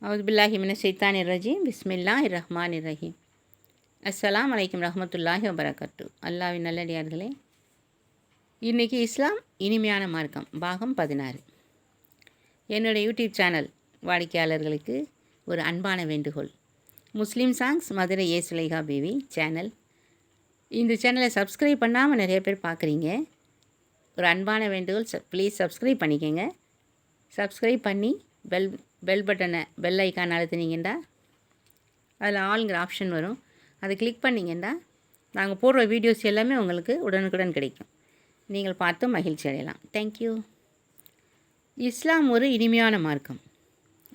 அவுதுபில்லாஹி மினஷ் ரஜீம் பிஸ்மில்லாஹிர் ரஹ்மானிர் ரஹீம். அஸ்ஸலாமு அலைக்கும் ரஹ்மத்துல்லாஹி வபரகாத்து. அல்லாஹ்வின் நல்லடியார்களே, இன்றைக்கி இஸ்லாம் இனிமையான மார்க்கம் பாகம் 16. என்னுடைய யூடியூப் சேனல் வாடிக்கையாளர்களுக்கு ஒரு அன்பான வேண்டுகோள். Muslim songs Madurai Sulaiha baby channel. இந்த சேனலை சப்ஸ்கிரைப் பண்ணாமல் நிறைய பேர் பார்க்குறீங்க. ஒரு அன்பான வேண்டுகோள், ப்ளீஸ் சப்ஸ்கிரைப் பண்ணிக்கோங்க. சப்ஸ்கிரைப் பண்ணி பெல் பட்டனை பெல் ஐக்கான் அழுத்தினீங்கண்டா அதில் ஆளுங்கிற ஆப்ஷன் வரும். அதை கிளிக் பண்ணிங்கண்டா நாங்கள் போடுற வீடியோஸ் எல்லாமே உங்களுக்கு உடனுக்குடன் கிடைக்கும். நீங்கள் பார்த்து மகிழ்ச்சி அடையலாம். தேங்க்யூ. இஸ்லாம் ஒரு இனிமையான மார்க்கம்,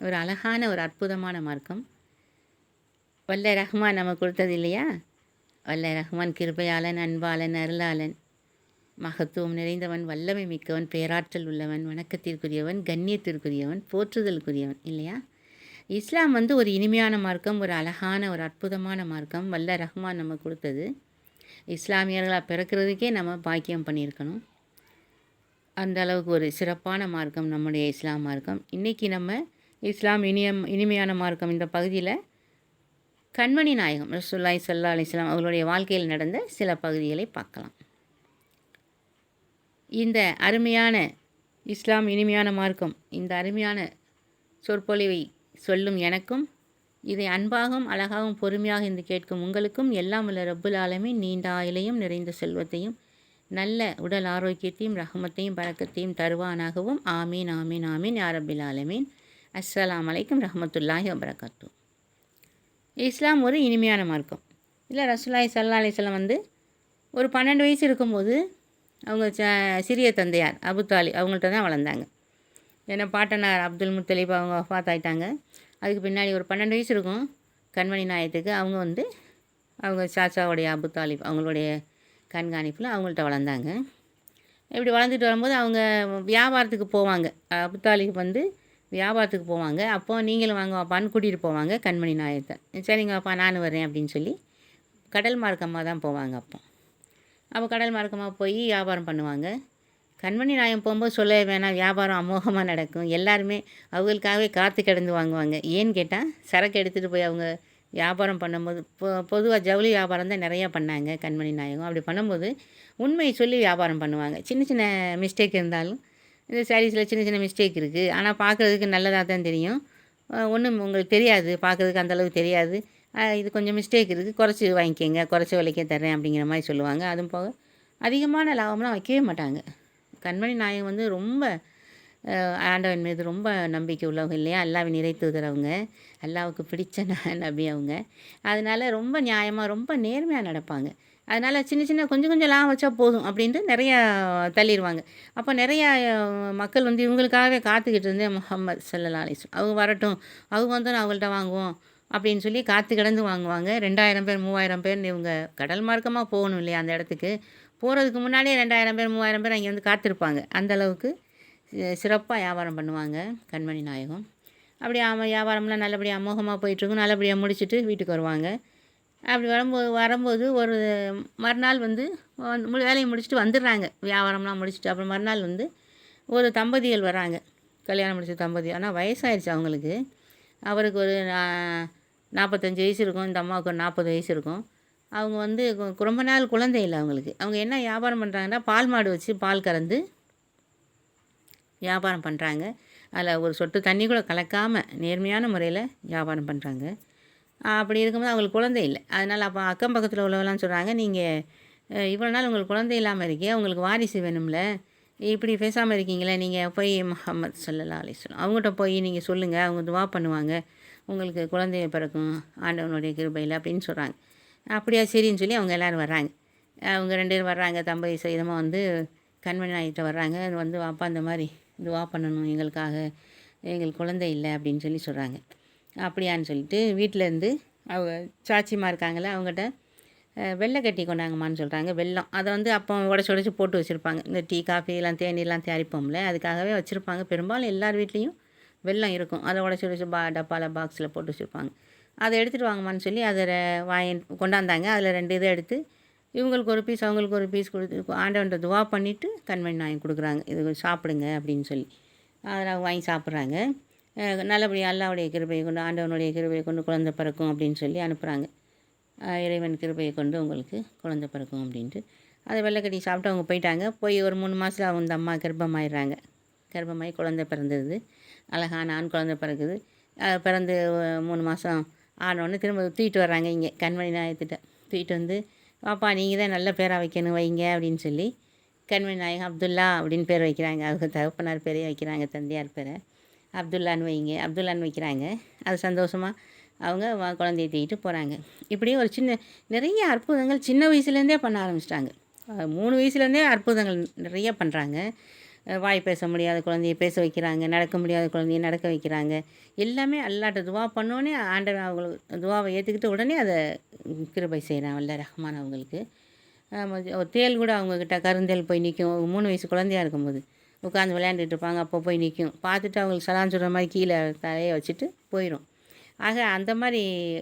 ஒரு அழகான ஒரு அற்புதமான மார்க்கம். வல்ல ரஹ்மான் நம்ம கொடுத்தது இல்லையா? வல்ல ரஹ்மான் கிருபையாளன், அன்பாளன், அருளாளன், மகத்துவம் நிறைந்தவன், வல்லமை மிக்கவன், பேராற்றல் உள்ளவன், வணக்கத்திற்குரியவன், கண்ணியத்திற்குரியவன், போற்றுதலுக்குரியவன் இல்லையா? இஸ்லாம் ஒரு இனிமையான மார்க்கம், ஒரு அழகான ஒரு அற்புதமான மார்க்கம். வல்ல ரஹ்மான் நம்ம கொடுத்தது. இஸ்லாமியர்களாக பிறக்கிறதுக்கே நம்ம பாக்கியம் பண்ணியிருக்கணும். அந்த அளவுக்கு ஒரு சிறப்பான மார்க்கம் நம்முடைய இஸ்லாம் மார்க்கம். இன்றைக்கி நம்ம இஸ்லாம் இனிமையான மார்க்கம் இந்த பகுதியில் கண்மணி நாயகம் ரசூலுல்லாஹி ஸல்லல்லாஹு அலைஹி வஸல்லம் அவர்களுடைய வாழ்க்கையில் நடந்த சில பகுதிகளை பார்க்கலாம். இந்த அருமையான இஸ்லாம் இனிமையான மார்க்கம், இந்த அருமையான சொற்பொழிவை சொல்லும் எனக்கும், இதை அன்பாகவும் அழகாகவும் பொறுமையாக இருந்து கேட்கும் உங்களுக்கும் எல்லாம் உள்ள ரப்புல் ஆலமீன் நீண்ட ஆயுளையும் நிறைந்த செல்வத்தையும் நல்ல உடல் ஆரோக்கியத்தையும் ரஹமத்தையும் பரக்கத்தையும் தருவானாகவும் ஆமீன் ஆமீன் ஆமீன் யா ரப்பில் ஆலமீன். அஸ்ஸலாமு அலைக்கும் ரஹமத்துல்லாஹி வபரகாத்து. இஸ்லாம் ஒரு இனிமையான மார்க்கம். இல்லை, ரசூலுல்லாஹி ஸல்லல்லாஹு அலைஹி வஸல்லம் ஒரு 12 வயசு இருக்கும்போது அவங்க சிறிய தந்தையார் அபுத்தாலிப் அவங்கள்ட்ட தான் வளர்ந்தாங்க. ஏன்னா பாட்டனார் அப்துல் முத்தலிப் அவங்க வஃபாத் ஆகிட்டாங்க. அதுக்கு பின்னாடி ஒரு 12 வயசு இருக்கும் கண்மணி நாயத்துக்கு. அவங்க சாச்சாவுடைய அபுத்தாலிப் அவங்களுடைய கண்காணிப்பில் அவங்கள்ட்ட வளர்ந்தாங்க. இப்படி வளர்ந்துட்டு வரும்போது அவங்க வியாபாரத்துக்கு போவாங்க. அபுத்தாலிப் வியாபாரத்துக்கு போவாங்க. அப்போது நீங்களும் வாங்க வாப்பான்னு கூட்டிகிட்டு போவாங்க கண்மணி நாயத்தை. சரிங்க வாப்பா நானும் வரேன் அப்படின்னு சொல்லி கடல் மார்க்கமாக தான் போவாங்க. அப்போ கடல் மார்க்கமாக போய் வியாபாரம் பண்ணுவாங்க. கண்மணி நாயம் போகும்போது சொல்ல வேணாம், வியாபாரம் அமோகமாக நடக்கும். எல்லாருமே அவங்களுக்காகவே காத்து கிடந்து வாங்குவாங்க. ஏன்னு கேட்டால் சரக்கு எடுத்துகிட்டு போய் அவங்க வியாபாரம் பண்ணும்போது பொதுவாக ஜவுளி வியாபாரம் தான் நிறையா பண்ணாங்க கண்மணி நாயகம். அப்படி பண்ணும்போது உண்மையை சொல்லி வியாபாரம் பண்ணுவாங்க. சின்ன சின்ன மிஸ்டேக் இருந்தாலும் இந்த சாரீஸில் சின்ன சின்ன மிஸ்டேக் இருக்குது, ஆனால் பார்க்குறதுக்கு நல்லதாக தான் தெரியும். ஒன்றும் உங்களுக்கு தெரியாது, பார்க்குறதுக்கு அந்தளவுக்கு தெரியாது. இது கொஞ்சம் மிஸ்டேக் இருக்குது, குறைச்சி வாங்கிக்கோங்க, குறைச்சி விலைக்கே தர்றேன் அப்படிங்கிற மாதிரி சொல்லுவாங்க. அதுவும் போக அதிகமான லாபம்லாம் வைக்கவே மாட்டாங்க. கண்மணி நாயகம் ரொம்ப ஆண்டவன் மீது ரொம்ப நம்பிக்கை உள்ளவங்க இல்லையா? அல்லாஹ்வின் இறை தூதர் அவங்க, அல்லாஹ்வுக்கு பிடிச்ச நபி அவங்க. அதனால் ரொம்ப நியாயமாக ரொம்ப நேர்மையாக நடப்பாங்க. அதனால் சின்ன சின்ன கொஞ்சம் கொஞ்சம் லாபம் வச்சா போதும் அப்படின்ட்டு நிறையா தள்ளிடுவாங்க. அப்போ நிறையா மக்கள் இவங்களுக்காகவே காத்துக்கிட்டு இருந்து முஹம்மது ஸல்லல்லாஹு அலைஹி வஸல்லம் அவங்க வரட்டும், அவங்க வந்தோம் அவங்கள்ட்ட வாங்குவோம் அப்படின்னு சொல்லி காத்து கிடந்து வாங்குவாங்க. 2000 பேர் 3000 பேர்னு இவங்க கடல் மார்க்கமாக போகணும் இல்லையா? அந்த இடத்துக்கு போகிறதுக்கு முன்னாடியே 2000 பேர் 3000 பேர் அங்கே காத்திருப்பாங்க. அந்தளவுக்கு சிறப்பாக வியாபாரம் பண்ணுவாங்க கண்மணி நாயகம். அப்படி வியாபாரம்லாம் நல்லபடியாக அமோகமாக போயிட்டுருக்கும். நல்லபடியாக முடிச்சுட்டு வீட்டுக்கு வருவாங்க. அப்படி வரும்போது ஒரு மறுநாள் வேலையை முடிச்சுட்டு வந்துடுறாங்க. வியாபாரம்லாம் முடிச்சுட்டு அப்புறம் மறுநாள் ஒரு தம்பதிகள் வராங்க, கல்யாணம் முடிச்ச தம்பதி. ஆனால் வயசாகிடுச்சு அவங்களுக்கு. அவருக்கு ஒரு 45 வயசு இருக்கும், இந்த அம்மாவுக்கு ஒரு 40 வயசு இருக்கும். அவங்க ரொம்ப நாள் குழந்தை இல்லை அவங்களுக்கு. அவங்க என்ன வியாபாரம் பண்ணுறாங்கன்னா, பால் மாடு வச்சு பால் கறந்து வியாபாரம் பண்ணுறாங்க. அதில் ஒரு சொட்டு தண்ணி கூட கலக்காமல் நேர்மையான முறையில் வியாபாரம் பண்ணுறாங்க. அப்படி இருக்கும்போது அவங்களுக்கு குழந்தை இல்லை. அதனால் அப்போ அக்கம் பக்கத்தில் உள்ளவெல்லாம் சொல்கிறாங்க, நீங்கள் இவ்வளோ நாள் உங்களுக்கு குழந்தை இல்லாமல் இருக்கே, உங்களுக்கு வாரிசு வேணும்ல, இப்படி பேசாமல் இருக்கீங்களே, நீங்கள் போய் முஹம்மது ஸல்லல்லாஹு அலைஹி வஸல்லம் அவங்ககிட்ட போய் நீங்கள் சொல்லுங்கள், அவங்க துவா பண்ணுவாங்க, உங்களுக்கு குழந்தைய பிறக்கும் ஆண்டவனுடைய கிருபையில் அப்படின்னு சொல்கிறாங்க. அப்படியா சரின்னு சொல்லி அவங்க எல்லோரும் வர்றாங்க. அவங்க 2 பேரும் வர்றாங்க, தம்பதி சகிதமாக கண்மணி நாய்கிட்ட வர்றாங்க. வாப்பா இந்த மாதிரி துவா பண்ணணும் எங்களுக்காக, எங்களுக்கு குழந்தை இல்லை அப்படின்னு சொல்லி சொல்கிறாங்க. அப்படியான்னு சொல்லிட்டு வீட்டிலேருந்து அவங்க சாச்சிமா இருக்காங்களே அவங்ககிட்ட வெள்ளை கட்டி கொண்டாங்கம்மான்னு சொல்கிறாங்க. வெல்லம் அதை அப்போ உடச்சி போட்டு வச்சுருப்பாங்க. இந்த டீ காஃபி எல்லாம் தேநீர்லாம் தயாரிப்போம்ல, அதுக்காகவே வச்சுருப்பாங்க. பெரும்பாலும் எல்லார் வீட்லேயும் வெல்லம் இருக்கும். அதை உடச்சி டப்பாவில் பாக்ஸில் போட்டு வச்சுருப்பாங்க. அதை எடுத்துகிட்டு வாங்கம்மான்னு சொல்லி அதை கொண்டாந்தாங்க. அதில் 2 இதை எடுத்து இவங்களுக்கு ஒரு பீஸ் அவங்களுக்கு ஒரு பீஸ் கொடுத்து ஆண்டவன்ட்ட துவா பண்ணிவிட்டு கண்மணி நாயம் கொடுக்குறாங்க, இது சாப்பிடுங்க அப்படின்னு சொல்லி. அதை வாங்கி சாப்பிட்றாங்க. நல்லபடியாக அல்லாவுடைய கிருபையை கொண்டு ஆண்டவனுடைய கிருபையை கொண்டு குழந்தை பிறக்கும் அப்படின்னு சொல்லி அனுப்புகிறாங்க. இறைவன் கிருபையை கொண்டு உங்களுக்கு குழந்தை பிறக்கும் அப்படின்ட்டு. அதை வெள்ளைக்கட்டி சாப்பிட்டு அவங்க போயிட்டாங்க. போய் ஒரு 3 மாதத்துல அந்த அம்மா கர்ப்பமாயிடுறாங்க. கர்ப்பமாகி குழந்தை பிறந்துடுது. அழகான ஆண் குழந்தை பிறக்குது. பிறந்து 3 மாதம் ஆனோடனே திரும்ப தூக்கிட்டு வர்றாங்க இங்கே கண்மணி நாயகத்திட்ட. தூக்கிட்டு வந்து, பாப்பா நீங்கள் தான் நல்ல பேராக வைக்கணும் வைங்க அப்படின்னு சொல்லி கண்மணி நாயகம் அப்துல்லா அப்படின்னு பேர் வைக்கிறாங்க. அவங்க தகப்பனார் பேரே வைக்கிறாங்க, தந்தையார் பேரை அப்துல்லான்னு வைங்க அப்துல்லான்னு வைக்கிறாங்க. அது சந்தோஷமாக அவங்க குழந்தைய தூக்கிட்டு போகிறாங்க. இப்படியே ஒரு நிறைய அற்புதங்கள் சின்ன வயசுலேருந்தே பண்ண ஆரம்பிச்சிட்டாங்க. 3 வயசுலேருந்தே அற்புதங்கள் நிறைய பண்ணுறாங்க. வாய் பேச முடியாத குழந்தைய பேச வைக்கிறாங்க, நடக்க முடியாத குழந்தைய நடக்க வைக்கிறாங்க. எல்லாமே அல்லாட்ட துவா பண்ணோடனே ஆண்டவன் அவங்களுக்கு துவாவை ஏற்றுக்கிட்டு உடனே அதை கிருபை செய்கிறான் வல்ல ரஹ்மான் அவங்களுக்கு. ஒரு தேள் கூட அவங்கக்கிட்ட கருந்தேல் போய் நிற்கும். 3 வயசு குழந்தையாக இருக்கும்போது உட்காந்து விளையாண்டுட்டு இருப்பாங்க. அப்போ போய் நிற்கும். பார்த்துட்டு அவங்களுக்கு சலான் சொல்கிற மாதிரி கீழே தலையை வச்சுட்டு போயிடும். ஆக அந்த மாதிரி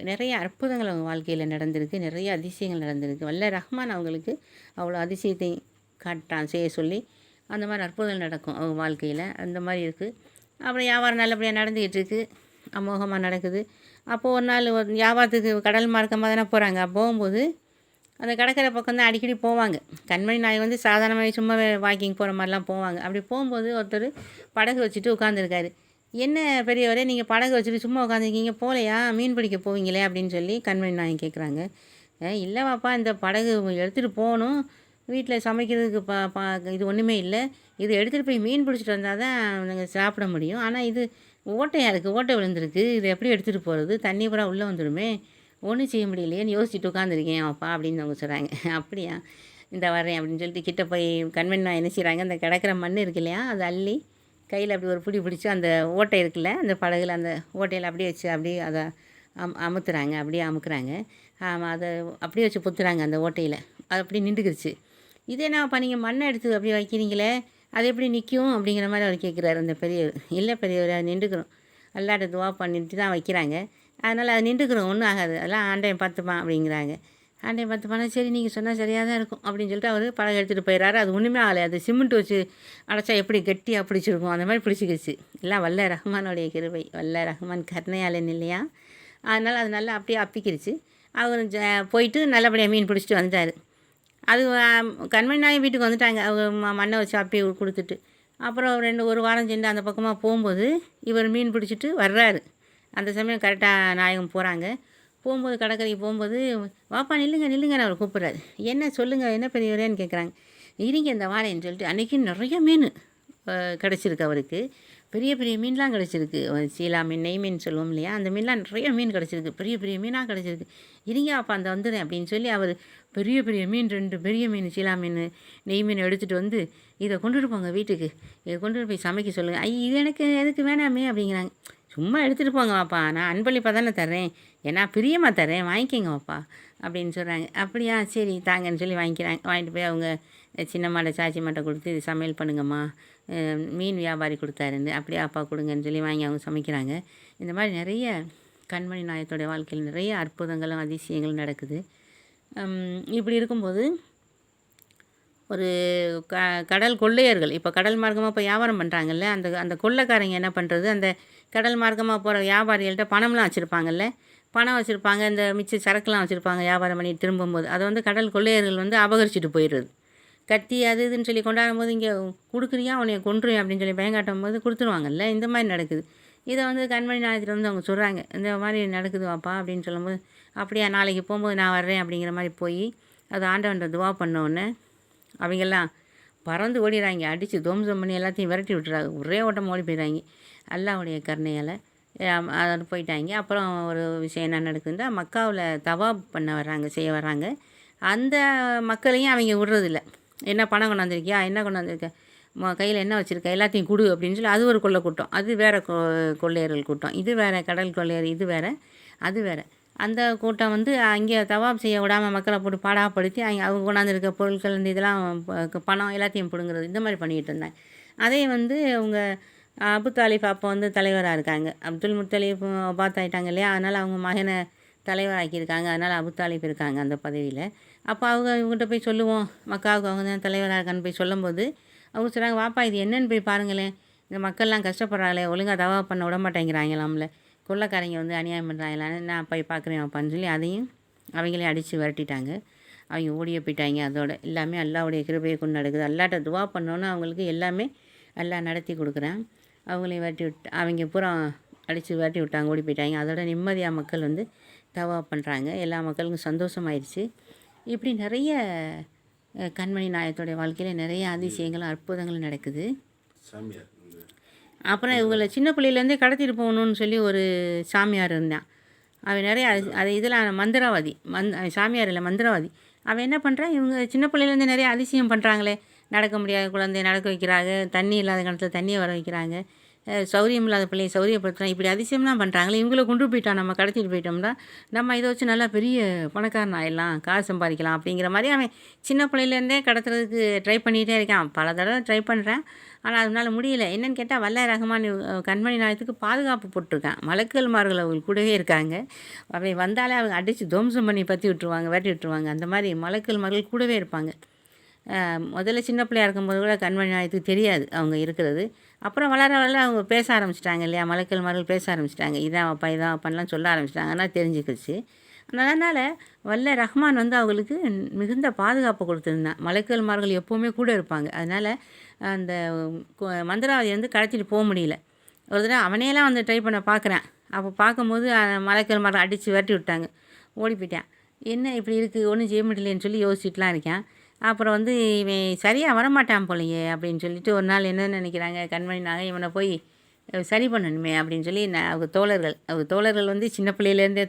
நிறைய அற்புதங்கள் அவங்க வாழ்க்கையில் நடந்திருக்கு. நிறைய அதிசயங்கள் நடந்திருக்கு. வல்ல ரஹ்மான் அவங்களுக்கு அவ்வளோ அதிசயத்தை காட்டான் செய்ய சொல்லி அந்த மாதிரி அற்புதங்கள் நடக்கும் அவங்க வாழ்க்கையில். அந்த மாதிரி இருக்குது. அப்புறம் வியாபாரம் நல்லபடியாக நடந்துக்கிட்டு இருக்குது. அமோகமாக நடக்குது. அப்போது ஒரு நாள் வியாபாரத்துக்கு கடல் மார்க்கமாக தானே போகிறாங்க. போகும்போது அந்த கடற்கரை பக்கம் தான் அடிக்கடி போவாங்க. கண்மணி நாய் வந்து சாதாரணமாகவே சும்மா வாக்கிங் போகிற மாதிரிலாம் போவாங்க. அப்படி போகும்போது ஒருத்தர் படகு வச்சுட்டு உட்காந்துருக்காரு. என்ன பெரியவரே நீங்கள் படகு வச்சுட்டு சும்மா உட்காந்துருக்கீங்க, போகலையா மீன் பிடிக்க போவீங்களே அப்படின்னு சொல்லி கண்மணி நாய் கேட்குறாங்க. இல்லைவாப்பா இந்த படகு எடுத்துகிட்டு போகணும், வீட்டில் சமைக்கிறதுக்கு இது ஒன்றுமே இல்லை, இது எடுத்துகிட்டு போய் மீன் பிடிச்சிட்டு வந்தால் தான் நாங்கள் சாப்பிட முடியும். ஆனால் இது ஓட்டையாக இருக்குது, ஓட்டை விழுந்திருக்கு, இது எப்படி எடுத்துகிட்டு போகிறது, தண்ணி பூரா உள்ளே வந்துடுமே, ஒன்றும் செய்ய முடியலையேன்னு யோசிச்சுட்டு உட்காந்துருக்கேன் அப்பா அப்படின்னு அவங்க சொல்கிறாங்க. அப்படியா, இந்த வரேன் அப்படின்னு சொல்லிட்டு கிட்டே போய் கண்மணி நாய் என்ன செய்கிறாங்க, அந்த கிடக்கிற மண் இருக்கு இல்லையா, அதை அள்ளி கையில் அப்படி ஒரு பிடிச்சி அந்த ஓட்டை இருக்குல்ல அந்த படகுல அந்த ஓட்டையில் அப்படியே வச்சு அப்படியே அதை அமுத்துறாங்க, அப்படியே அமுக்குறாங்க. அதை அப்படியே வச்சு பொத்துறாங்க அந்த ஓட்டையில். அது அப்படி நின்றுக்குருச்சு. இதே என்னப்பா நீங்கள் மண்ணை எடுத்து அப்படியே வைக்கிறீங்களே, அது எப்படி நிற்கும் அப்படிங்கிற மாதிரி அவர் கேட்குறாரு அந்த பெரியவர். இல்லை பெரியவர், அது நின்றுக்கிறோம், அல்லாட்ட துவா பண்ணிட்டு தான் வைக்கிறாங்க, அதனால் அது நின்றுக்கிறோம், ஒன்றும் ஆகாது, அதெல்லாம் ஆண்டையன் பார்த்துப்பான் அப்படிங்கிறாங்க. ஆண்டையன் பார்த்துப்பானா, சரி நீங்கள் சொன்னால் சரியாக தான் இருக்கும் அப்படின்னு சொல்லிட்டு அவர் படகு எடுத்துகிட்டு போயிடறாரு. அது ஒன்றுமே ஆகலை. அது சிமெண்ட் வச்சு அடைச்சா எப்படி கட்டியாக பிடிச்சிருக்கும் அந்த மாதிரி பிடிச்சிக்கிச்சு. எல்லாம் வல்ல ரஹ்மானுடைய கிருபை, வல்ல ரஹ்மான் கருணையாளன் இல்லையா, அதனால் அது நல்லா அப்படியே அப்பிக்கிருச்சு. அவர் போயிட்டு நல்லபடியாக மீன் பிடிச்சிட்டு வந்துட்டார். அது கண்மணி நாய் வீட்டுக்கு வந்துட்டாங்க. அவங்க மண்ணை வச்சு அப்படியே கொடுத்துட்டு அப்புறம் ஒரு வாரம் சென்று அந்த பக்கமாக போகும்போது இவர் மீன் பிடிச்சிட்டு வர்றாரு. அந்த சமயம் கரெக்டாக நாயகம் போகிறாங்க. போகும்போது கடற்கரைக்கு போகும்போது, வாப்பா நில்லுங்க நில்லுங்கன்னு அவர் கூப்பிட்றாரு. என்ன சொல்லுங்கள், என்ன பெரியவரேன்னு கேட்குறாங்க. இருங்க இந்த வாரேன்னு சொல்லிட்டு அன்றைக்கி நிறைய மீன் கிடச்சிருக்கு அவருக்கு. பெரிய பெரிய மீன்லாம் கிடச்சிருக்கு. சீலா மீன், நெய் மீன் சொல்லுவோம் இல்லையா, அந்த மீன்லாம் நிறைய மீன் கிடச்சிருக்கு, பெரிய பெரிய மீனாக கிடச்சிருக்கு. இருங்க அப்போ அந்த வந்துடுறேன் அப்படின்னு சொல்லி அவர் பெரிய பெரிய மீன் 2 பெரிய மீன் சீலா மீன், நெய் மீன் எடுத்துகிட்டு வந்து, இதை கொண்டுட்டு போங்க வீட்டுக்கு, இதை கொண்டுட்டு போய் சமைக்க சொல்லுங்கள். இது எனக்கு எதுக்கு வேணாமே அப்படிங்கிறாங்க. சும்மா எடுத்துகிட்டு போங்க வாப்பா, நான் அன்பளிப்பாக தானே தர்றேன், ஏன்னா பிரியமாக தர்றேன், வாங்கிக்கோங்க வாப்பா அப்படின்னு சொல்கிறாங்க. அப்படியா சரி தாங்கன்னு சொல்லி வாங்கிக்கிறாங்க. வாங்கிட்டு போய் அவங்க சின்னம்மாட்ட சாச்சிம்மாட்ட கொடுத்து இது சமையல் பண்ணுங்கம்மா, மீன் வியாபாரி கொடுத்தாருன்னு, அப்படியே அப்பா கொடுங்கன்னு சொல்லி வாங்கி அவங்க சமைக்கிறாங்க. இந்த மாதிரி நிறைய கண்மணி நாயத்தோடைய வாழ்க்கையில் நிறைய அற்புதங்களும் அதிசயங்களும் நடக்குது. இப்படி இருக்கும்போது ஒரு கடல் கொள்ளையர்கள், இப்போ கடல் மார்க்கமாக இப்போ வியாபாரம் பண்ணுறாங்கல்ல, அந்த கொள்ளைக்காரங்க என்ன பண்ணுறது, அந்த கடல் மார்க்கமாக போகிற வியாபாரிகள்கிட்ட பணம்லாம் வச்சுருப்பாங்கல்ல, பணம் வச்சுருப்பாங்க, இந்த மிச்ச சரக்குலாம் வச்சுருப்பாங்க, வியாபாரம் பண்ணி திரும்பும்போது அதை வந்து கடல் கொள்ளையர்கள் வந்து அபகரிச்சுட்டு போயிடுறது. கத்தி அது இதுன்னு சொல்லி கொண்டாடும் போது, இங்கே கொடுக்குறியா உன்னைய கொன்றுவேன் அப்படின்னு சொல்லி பயங்காட்டும் போது கொடுத்துருவாங்கல்ல. இந்த மாதிரி நடக்குது. இதை வந்து கண்மணி நாயத்தில் வந்து அவங்க சொல்கிறாங்க, இந்த மாதிரி நடக்குது வாப்பா அப்படின்னு சொல்லும்போது, அப்படியா நாளைக்கு போகும்போது நான் வர்றேன் அப்படிங்கிற மாதிரி போய் அது ஆண்டவன்கிட்ட துவா பண்ணோடனே அவங்கெல்லாம் பறந்து ஓடிடுறாங்க. அடித்து தோம்சம் பண்ணி எல்லாத்தையும் விரட்டி விட்டுறாங்க. ஒரே ஓட்டம் ஓடி போயிடுறாங்க அல்லாஹ்வுடைய கருணையால். அது போயிட்டாங்க. அப்புறம் ஒரு விஷயம் என்ன நடக்குதுன்னா, மக்காவில் தவாப் பண்ண வர்றாங்க, செய்ய வர்றாங்க. அந்த மக்களையும் அவங்க விடுறதில்ல. என்ன பணம் கொண்டாந்துருக்கியா, என்ன கொண்டாந்துருக்க, கையில் என்ன வச்சுருக்க, எல்லாத்தையும் கொடு அப்படின்னு சொல்லி அது ஒரு கொள்ளை கூட்டம். அது வேறு கொள்ளையர்கள் கூட்டம். இது வேறு கடல் கொள்ளையர், இது வேறு, அது வேறு. அந்த கூட்டம் வந்து அங்கே தவாப் செய்ய விடாமல் மக்களை போட்டு பாடாப்படுத்தி அவங்க கொண்டாந்துருக்க பொருட்கள் இந்த இதெல்லாம் பணம் எல்லாத்தையும் பிடுங்குறது, இந்த மாதிரி பண்ணிக்கிட்டு இருந்தாங்க. அதே வந்து அவங்க அபு தாலிப் அப்போ வந்து தலைவராக இருக்காங்க. அப்துல் முத்தலீப் வபாத் ஆகிட்டாங்க இல்லையா, அதனால் அவங்க மகனை தலைவராக்கியிருக்காங்க. அதனால் அபு தாலிப் இருக்காங்க அந்த பதவியில். அப்போ இவங்ககிட்ட போய் சொல்லுவோம், மக்காவுக்கு அவங்க தான் தலைவராக இருக்கான்னு போய் சொல்லும்போது அவங்க சொல்கிறாங்க, வாப்பா இது என்னென்னு போய் பாருங்களேன், இந்த மக்கள்லாம் கஷ்டப்படுறாங்களே, ஒழுங்கா தவா பண்ண விட மாட்டேங்கிறாங்களாம்ல, கொள்ளைக்காரங்க வந்து அநியாயம் பண்ணுறாங்களான்னு நான் போய் பார்க்குறேன் அப்பான்னு சொல்லி அதையும் அவங்களையும் அடித்து விரட்டிட்டாங்க. அவங்க ஓடியே போயிட்டாங்க. அதோட எல்லாமே அல்லாஹ்வுடைய கிருபையை கொண்டு நடக்குது. அல்லாஹ்ட்ட துவா பண்ணோன்னா அவங்களுக்கு எல்லாமே அல்லாஹ் நடத்தி கொடுக்குறான். அவங்களையும் விரட்டி விட்டு அவங்க பூரா அடித்து விரட்டி விட்டாங்க, ஓடி போயிட்டாங்க. அதோட நிம்மதியாக மக்கள் வந்து தவா பண்ணுறாங்க. எல்லா மக்களுக்கும் சந்தோஷமாயிருச்சு. இப்படி நிறைய கண்மணி நாயகத்தோடைய வாழ்க்கையில் நிறைய அதிசயங்களும் அற்புதங்களும் நடக்குது. அப்புறம் இவங்கள சின்ன பிள்ளையிலேருந்தே கடத்திட்டு போகணுன்னு சொல்லி ஒரு சாமியார் இருந்தான். அவன் நிறைய அது இதில் மந்திரவாதி, சாமியார் இல்லை மந்திரவாதி. அவன் என்ன பண்ணுறான், இவங்க சின்ன பிள்ளையிலேருந்து நிறைய அதிசயம் பண்ணுறாங்களே, நடக்க முடியாத குழந்தைய நடக்க வைக்கிறாங்க, தண்ணி இல்லாத காலத்தில் தண்ணியை வர வைக்கிறாங்க, சௌரியம் இல்லாத பிள்ளையை சௌரியப்படுத்துகிறாங்க, இப்படி அதிசயம்லாம் பண்ணுறாங்களே, இவங்கள கொண்டு போயிட்டோம் நம்ம கடத்திட்டு போயிட்டோம்னா நம்ம இதை வச்சு நல்லா பெரிய பணக்காரன் ஆயிடலாம், காசு சம்பாதிக்கலாம் அப்படிங்கிற மாதிரி அவன் சின்ன பிள்ளையிலேருந்தே கடத்துறதுக்கு ட்ரை பண்ணிகிட்டே இருக்கான். பல தடவை ட்ரை பண்ணுறேன், ஆனால் அதனால் முடியல. என்னென்னு கேட்டால் வல்ல ரஹ்மான் கண்மணி நாயகத்துக்கு பாதுகாப்பு போட்டிருக்கான். மலக்குமார்கள் அவங்க கூடவே இருக்காங்க. அவை வந்தாலே அவங்க அடித்து துவம்சம் பண்ணி பற்றி விட்டுருவாங்க, விரட்டி விட்டுருவாங்க. அந்த மாதிரி மலக்குமார்கள் கூடவே இருப்பாங்க. முதல்ல சின்ன பிள்ளையா இருக்கும்போது கூட கண்மணி நாயகத்துக்கு தெரியாது அவங்க இருக்கிறது. அப்புறம் வளர வளர அவங்க பேச ஆரம்பிச்சிட்டாங்க இல்லையா, மலக்குமார்கள் பேச ஆரம்பிச்சிட்டாங்க. இதான் அப்பா இதான் அப்பான்லாம் சொல்ல ஆரம்பிச்சிட்டாங்க. ஆனால் தெரிஞ்சுக்கிச்சு. அதனால் வல்ல ரஹ்மான் வந்து அவங்களுக்கு மிகுந்த பாதுகாப்பு கொடுத்துருந்தான். மலக்குமார்கள் எப்போவுமே கூட இருப்பாங்க. அதனால் அந்த மந்திரவாதி வந்து கடத்திட்டு போக முடியல. ஒரு தடவை அவனேலாம் வந்து ட்ரை பண்ண பார்க்குறேன். அப்போ பார்க்கும்போது மலக்குமார்கள் அடித்து விரட்டி விட்டாங்க, ஓடி போயிட்டான். என்ன இப்படி இருக்குது, ஒன்றும் செய்ய முடியலன்னு சொல்லி யோசிச்சுட்டுலாம் இருக்கேன். அப்புறம் வந்து இவன் சரியாக வரமாட்டான் போலையே அப்படின்னு சொல்லிட்டு ஒரு நாள் என்ன நினைக்கிறாங்க, கண்மணி நாயகம் இவனை போய் சரி பண்ணணுமே அப்படின்னு சொல்லி அவங்க தோழர்கள் வந்து சின்ன பிள்ளையிலேருந்தே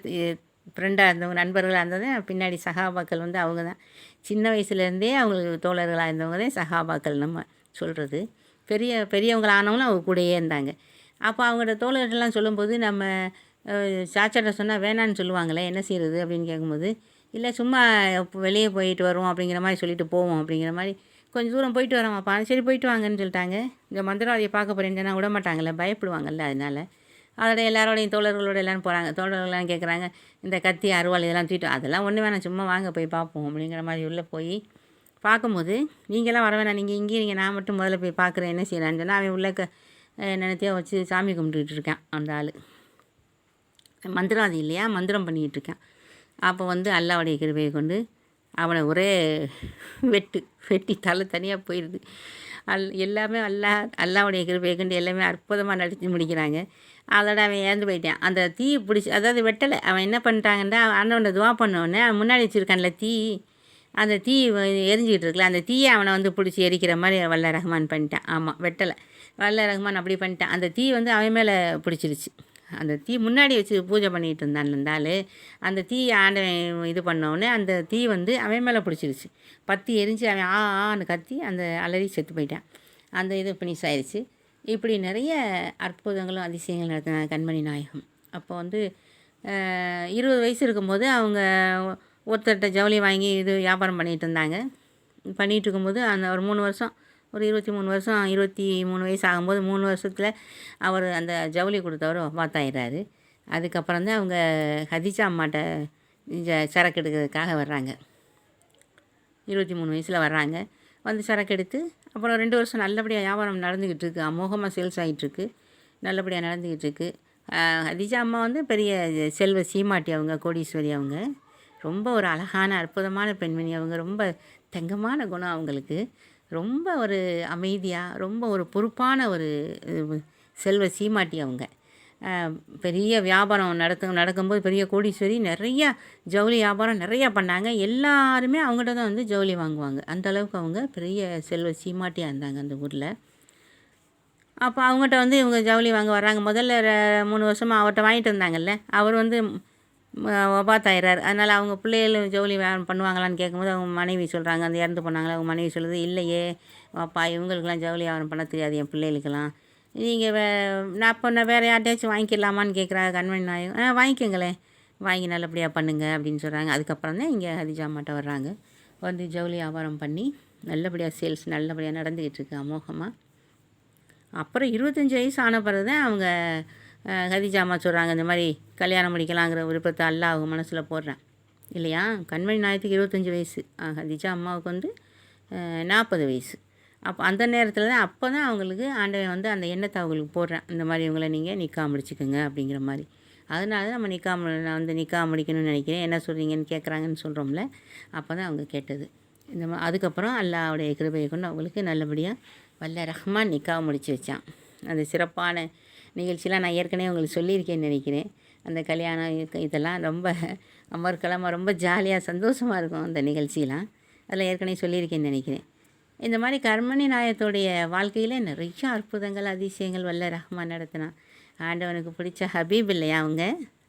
ஃப்ரெண்டாக இருந்தவங்க, நண்பர்களாக இருந்தது. பின்னாடி சகாபாக்கள் வந்து அவங்க தான் சின்ன வயசுலேருந்தே அவங்களுக்கு தோழர்களாக இருந்தவங்க தான் சகாபாக்கள் நம்ம சொல்கிறது. பெரியவங்களானவங்களும் அவங்க கூடயே இருந்தாங்க. அப்போ அவங்களோட தோழர்கள்லாம் சொல்லும்போது நம்ம சாச்சாட்ட சொன்னால் வேணான்னு சொல்லுவாங்களே, என்ன செய்கிறது அப்படின்னு கேட்கும்போது, இல்லை சும்மா வெளியே போயிட்டு வரோம் அப்படிங்கிற மாதிரி சொல்லிட்டு போவோம் அப்படிங்கிற மாதிரி, கொஞ்சம் தூரம் போயிட்டு வரோம்ப்பா, சரி போயிட்டு வாங்கன்னு சொல்லிட்டாங்க. இந்த மந்திரவாதியை பார்க்க போகிறேன்னு விட மாட்டாங்கல்ல, பயப்படுவாங்கல்ல. அதோட எல்லாரோடையும் தோழர்களோட எல்லோரும் போகிறாங்க. தோழர்கள்லாம் கேட்குறாங்க, இந்த கத்தி அருவாள் இதெல்லாம் தூக்கிட்டு, அதெல்லாம் ஒன்று வேணாம், சும்மா வாங்க போய் பார்ப்போம் அப்படிங்கிற மாதிரி உள்ளே போய் பார்க்கும்போது, நீங்களாம் வர வேணாம், நீங்கள் இங்கேயே நீங்கள், நான் மட்டும் முதல்ல போய் பார்க்குறேன் என்ன செய்யலான்னு சொன்னால் அவன் உள்ளே நினைத்தியா வச்சு சாமி கும்பிட்டுக்கிட்டு இருக்கான். அந்த ஆள் மந்திரவாதி இல்லையா, மந்திரம் பண்ணிக்கிட்டு இருக்கான். அப்போ வந்து அல்லாஹ்வுடைய கிருபையை கொண்டு அவனை ஒரே வெட்டி தலை தனியாக போயிடுது. எல்லாமே அல்லாஹ்வுடைய கிருபையை கொண்டு எல்லாமே அற்புதமாக நடத்தி முடிக்கிறாங்க. அதோட அவன் இறந்து போயிட்டான். அந்த தீ பிடிச்சி, அதாவது வெட்டலை, அவன் என்ன பண்ணிட்டாங்கன்னா அண்ணனோட துவா பண்ணோடனே முன்னாடி வச்சுருக்கான்ல தீ, அந்த தீ எரிஞ்சிக்கிட்டு இருக்குல்ல, அந்த தீயை அவனை வந்து பிடிச்சி எரிக்கிற மாதிரி வல்ல ரஹ்மான் பண்ணிட்டான். ஆமாம், வெட்டலை, வல்ல ரஹ்மான் அப்படி பண்ணிட்டான். அந்த தீ வந்து அவன் மேலே பிடிச்சிருச்சு. அந்த தீ முன்னாடி வச்சு பூஜை பண்ணிகிட்டு இருந்தான் இருந்தாலும் அந்த தீ ஆண்டவன் இது பண்ணோடனே அந்த தீ வந்து அவன் மேலே பிடிச்சிருச்சு. பற்றி எரிஞ்சு அவன் ஆன்னு கத்தி அந்த அலறி செத்து போயிட்டான். அந்த இது ஃபினிஷ் ஆயிடுச்சு. இப்படி நிறைய அற்புதங்களும் அதிசயங்களும் நடத்தின கண்மணி நாயகம். அப்போ வந்து 20 வயசு இருக்கும்போது அவங்க ஒருத்தர்கிட்ட ஜவுளி வாங்கி இது வியாபாரம் பண்ணிகிட்டு இருந்தாங்க. பண்ணிகிட்டு இருக்கும்போது அந்த ஒரு 3 வருஷம், ஒரு 23 வருஷம், 23 வயசு ஆகும்போது 3 வருஷத்தில் அவர் அந்த ஜவுளி கொடுத்தவர் வஃபாத்தாயிடுறாரு. அதுக்கப்புறம் தான் அவங்க ஹதீஜா அம்மாட்ட சரக்கு எடுக்கிறதுக்காக வர்றாங்க. 23 வயசில் வர்றாங்க. வந்து சரக்கு எடுத்து அப்புறம் 2 வருஷம் நல்லபடியாக வியாபாரம் நடந்துக்கிட்டு இருக்குது. அமோகமாக சேல்ஸ் ஆகிட்டுருக்கு, நல்லபடியாக நடந்துக்கிட்டு இருக்குது. ஹதீஜா அம்மா வந்து பெரிய செல்வ சீமாட்டி, அவங்க கோடீஸ்வரி. அவங்க ரொம்ப ஒரு அழகான அற்புதமான பெண்மணி. அவங்க ரொம்ப தங்கமான குணம் அவங்களுக்கு. ரொம்ப ஒரு அமைதியாக, ரொம்ப ஒரு பொறுப்பான ஒரு செல்வ சீமாட்டி அவங்க. பெரிய வியாபாரம் நடக்கும்போது பெரிய கோடீஸ்வரி. நிறையா ஜவுளி வியாபாரம் நிறையா பண்ணாங்க. எல்லாருமே அவங்கள்ட்ட தான் வந்து ஜவுளி வாங்குவாங்க. அந்தளவுக்கு அவங்க பெரிய செல்வ சீமாட்டியாக இருந்தாங்க அந்த ஊரில். அப்போ அவங்ககிட்ட வந்து இவங்க ஜவுளி வாங்க வர்றாங்க. முதல்ல 3 வருஷமாக அவர்கிட்ட வாங்கிட்டு இருந்தாங்கல்ல, அவர் வந்து வஃபாத்தாயிறார். அதனால் அவங்க பிள்ளைகள் ஜவுளி வியாபாரம் பண்ணுவாங்களான்னு கேட்கும்போது அவங்க மனைவி சொல்கிறாங்க, அந்த இறந்து போனாங்களா, அவங்க மனைவி சொல்லுது, இல்லையே அப்பா, இவங்களுக்கெல்லாம் ஜவுளி வியாபாரம் பண்ண தெரியாது, என் பிள்ளைகளுக்கெல்லாம். நீங்கள் நான் இப்போ வேறு யார்ட்டையாச்சும் வாங்கிக்கலாமான்னு கேட்குறாங்க கண்மணி நாயகம். வாங்கிக்கோங்களேன், வாங்கி நல்லபடியாக பண்ணுங்க அப்படின்னு சொல்கிறாங்க. அதுக்கப்புறம் தான் இங்கே ஹதீஜா அம்மாட்ட வர்றாங்க. வந்து ஜவுளி வியாபாரம் பண்ணி நல்லபடியாக சேல்ஸ் நல்லபடியாக நடந்துக்கிட்டு இருக்கு அமோகமாக. அப்புறம் 25 வயசு ஆன பிறகு தான் அவங்க ஹதீஜா அம்மா சொல்கிறாங்க, இந்த மாதிரி கல்யாணம் முடிக்கலாங்கிற விருப்பத்தை அல்லாஹ் அவங்க மனசில் போடுறேன் இல்லையா. கண்மணி நாயகத்துக்கு 25 வயசு, ஹதீஜா அம்மாவுக்கு வந்து 40 வயசு. அப்போ அந்த நேரத்தில் தான் அப்போ தான் அவங்களுக்கு ஆண்டவன் வந்து அந்த எண்ணத்தை அவங்களுக்கு போடுறேன், இந்த மாதிரி இவங்கள நீங்கள் நிக்கா முடிச்சுக்கோங்க அப்படிங்கிற மாதிரி. அதனால தான் நம்ம நான் வந்து நிக்கா முடிக்கணும்னு நினைக்கிறேன், என்ன சொல்கிறீங்கன்னு கேட்குறாங்கன்னு சொல்கிறோம்ல, அப்போ தான் அவங்க கேட்டது. அதுக்கப்புறம் அல்லாஹ்வுடைய கிருபையை கொண்டு அவங்களுக்கு நல்லபடியாக வல்ல ரஹ்மான் நிக்காவை முடித்து வச்சான். அந்த சிறப்பான நிகழ்ச்சிலாம் நான் ஏற்கனவே உங்களுக்கு சொல்லியிருக்கேன்னு நினைக்கிறேன். அந்த கல்யாணம் இதெல்லாம் ரொம்ப அமர்க்களமாக ரொம்ப ஜாலியாக சந்தோஷமாக இருக்கும் அந்த நிகழ்ச்சியெலாம். அதில் ஏற்கனவே சொல்லியிருக்கேன்னு நினைக்கிறேன். இந்த மாதிரி கர்மணி நாயகத்துடைய வாழ்க்கையில் நிறைய அற்புதங்கள் அதிசயங்கள் வல்ல ரஹ்மான் நடத்தினான். ஆண்டவனுக்கு பிடிச்ச ஹபீப் இல்லையா அவங்க,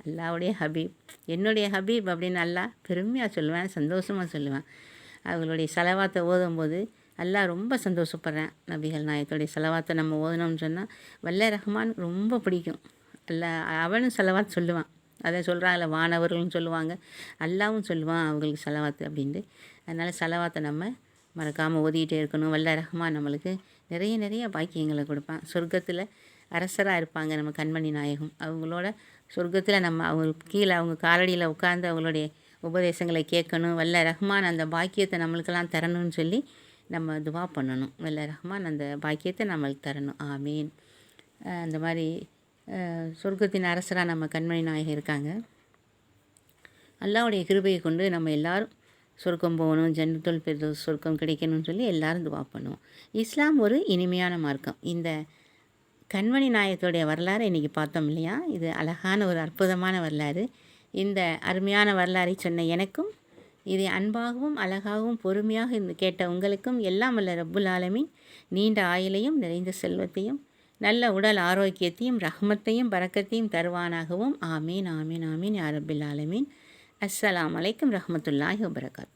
அல்லாவுடைய ஹபீப், என்னுடைய ஹபீப் அப்படின்னு நல்லா பெருமையாக சொல்லுவேன், சந்தோஷமாக சொல்லுவேன். அவங்களுடைய செலவாத்தை ஓதும்போது அல்லாஹ் ரொம்ப சந்தோஷப்படுறேன். நபிகள் நாயகத்துடைய செலவாத்தை நம்ம ஓதணும்னு சொன்னால் வல்ல ரஹ்மான் ரொம்ப பிடிக்கும். அவனும் செலவாத் சொல்லுவான். அதை சொல்கிறாங்கல்ல, வானவர்கள்னு சொல்லுவாங்க, அல்லாவும் சொல்லுவான் அவங்களுக்கு செலவாத்து அப்படின்ட்டு. அதனால் செலவாத்தை நம்ம மறக்காமல் ஓதிக்கிட்டே இருக்கணும். வல்ல ரஹ்மான் நம்மளுக்கு நிறைய நிறைய பாக்கியங்களை கொடுப்பான். சொர்க்கத்தில் அரசராக இருப்பாங்க நம்ம கண்மணி நாயகம். அவங்களோட சொர்க்கத்தில் நம்ம அவங்க கீழே அவங்க காலடியில் உட்கார்ந்து அவங்களுடைய உபதேசங்களை கேட்கணும். வல்ல ரஹ்மான் அந்த பாக்கியத்தை நம்மளுக்கெல்லாம் தரணும்னு சொல்லி நம்ம துவா பண்ணணும். வல்ல ரஹ்மான் அந்த பாக்கியத்தை நம்மளுக்கு தரணும். ஆமீன். அந்த மாதிரி சொர்க்கத்தின் அரசராக நம்ம கண்மணி நாயகம் இருக்காங்க. அல்லாஹ்வுடைய கிருபையை கொண்டு நம்ம எல்லோரும் சொர்க்கம் போகணும், ஜன்னத்துல் ஃபிர்தௌஸ் சொர்க்கம் கிடைக்கணும்னு சொல்லி எல்லோரும் துவா பண்ணுவோம். இஸ்லாம் ஒரு இனிமையான மார்க்கம். இந்த கண்மணி நாயகத்துடைய வரலாறு இன்றைக்கி பார்த்தோம் இல்லையா? இது அழகான ஒரு அற்புதமான வரலாறு. இந்த அருமையான வரலாறை சொன்ன எனக்கும், இதை அன்பாகவும் அழகாகவும் பொறுமையாக கேட்ட உங்களுக்கும் எல்லாம் வல்ல ரப்புல் ஆலமீன் நீண்ட ஆயுளையும் நிறைந்த செல்வத்தையும் நல்ல உடல் ஆரோக்கியத்தையும் ரஹ்மத்தையும் பரக்கத்தையும் தருவானாகவும். ஆமீன் ஆமீன் ஆமீன் யா ரப்பில் ஆலமீன். அஸ்ஸலாமு அலைக்கும் ரஹ்மத்துல்லாஹி வபரகாத்துஹு.